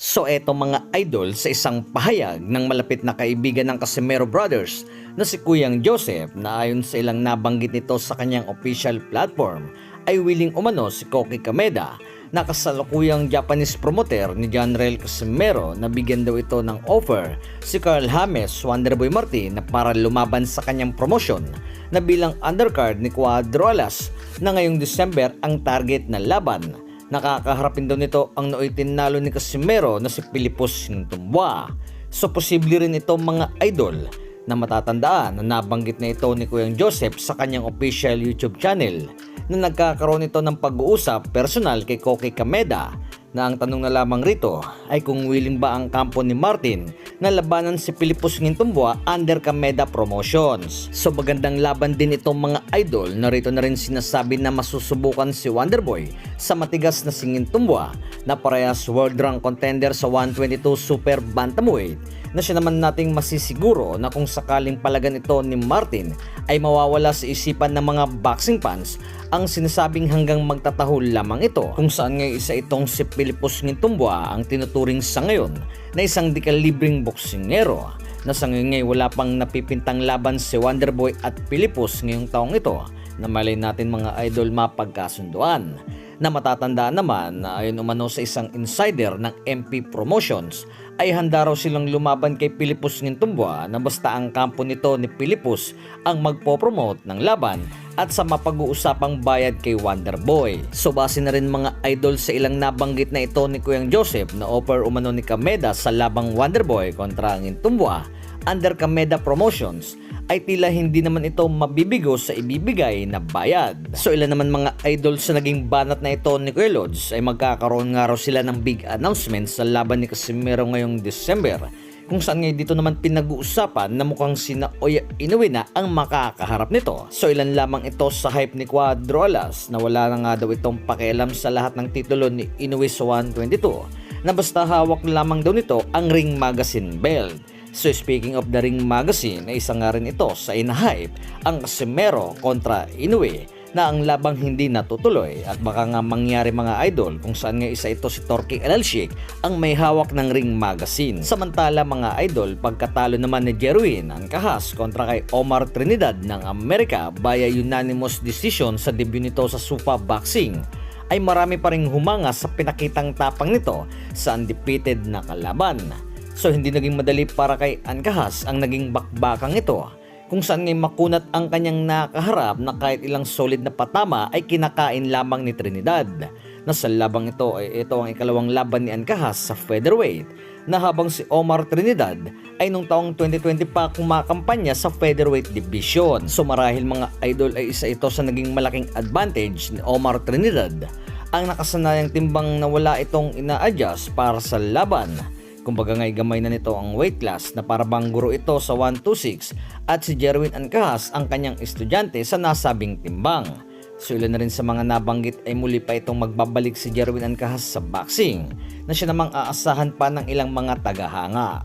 So eto mga idol, sa isang pahayag ng malapit na kaibigan ng Casimero Brothers na si Kuyang Joseph, na ayon sa ilang nabanggit nito sa kanyang official platform ay willing umano si Koki Kameda na kasalukuyang Japanese promoter ni Janrel Casimero na bigyan daw ito ng offer si Carl James Wonderboy Martin na para lumaban sa kanyang promotion na bilang undercard ni Cuadro Alas na ngayong December ang target na laban. Nakakaharapin daw nito ang nooy tinalo ni Casimero na si Pilipos Sintumbua. So posible rin ito mga idol na matatandaan na nabanggit na ito ni Kuyang Joseph sa kanyang official YouTube channel na nagkakaroon ito ng pag-uusap personal kay Koki Kameda, na ang tanong na lamang rito ay kung willing ba ang kampo ni Martin na labanan si Pilipos Ngintumbua under Kameda Promotions. So magandang laban din itong mga idol, na rito na rin sinasabi na masusubukan si Wonderboy sa matigas na si Ngintumbua na parehas world rank contender sa 122 Super Bantamweight, na siya naman nating masisiguro na kung sakaling palagan ito ni Martin ay mawawala sa isipan ng mga boxing fans ang sinasabing hanggang magtatahol lamang ito, kung saan ngay isa itong si Pilipos Ngintumbua ang tinuturing sa ngayon na isang dikalibring boksingero, na sa ngayon ngay wala pang napipintang laban si Wonderboy at Pilipos ngayong taong ito, na malay natin mga idol mapagkasunduan. Na matatandaan naman na ayon umano sa isang insider ng MP Promotions ay handa raw silang lumaban kay Pilipos Ngintumbua na basta ang kampo nito ni Pilipos ang magpo-promote ng laban at sa mapag-uusapang bayad kay Wonderboy. So base na rin mga idol sa ilang nabanggit na ito ni Kuyang Joseph na offer umano ni Kameda sa labang Wonderboy kontra Ngintumbua under Kameda Promotions, ay tila hindi naman ito mabibigo sa ibibigay na bayad. So ilan naman mga idol sa naging banat na ito ni Kuya Lods ay magkakaroon nga raw sila ng big announcement sa laban ni Casimero ngayong December, kung saan ngayon dito naman pinag-uusapan na mukhang sina Oya Inoue na ang makakaharap nito. So ilan lamang ito sa hype ni Cuadro Alas na wala na nga daw itong pakialam sa lahat ng titulo ni Inoue sa 122, na basta hawak lamang daw nito ang Ring Magazine belt. So speaking of the Ring Magazine, ay isa nga rin ito sa inahype ang Casimero kontra Inoue na ang labang hindi natutuloy, at baka nga mangyari mga idol kung saan nga isa ito si Torky Elalshik ang may hawak ng Ring Magazine. Samantala mga idol, pagkatalo naman ni Jerwin Ancahas kontra kay Omar Trinidad ng Amerika via unanimous decision sa debut nito sa Supa Boxing, ay marami pa ring humanga sa pinakitang tapang nito sa undefeated na kalaban. So hindi naging madali para kay Ancahas ang naging bakbakang ito, kung saan ngay makunat ang kanyang nakaharap na kahit ilang solid na patama ay kinakain lamang ni Trinidad. Na sa labang ito ay ito ang ikalawang laban ni Ancahas sa featherweight, na habang si Omar Trinidad ay nung taong 2020 pa kumakampanya sa featherweight division. So marahil mga idol ay isa ito sa naging malaking advantage ni Omar Trinidad, ang nakasanayang timbang na wala itong ina-adjust para sa laban. Kumbaga ngay gamay na nito ang weight class, na para bang guro ito sa 126 at si Jerwin Ancahas ang kanyang estudyante sa nasabing timbang. So ilan na rin sa mga nabanggit ay muli pa itong magbabalik si Jerwin Ancahas sa boxing, na siya namang aasahan pa ng ilang mga tagahanga.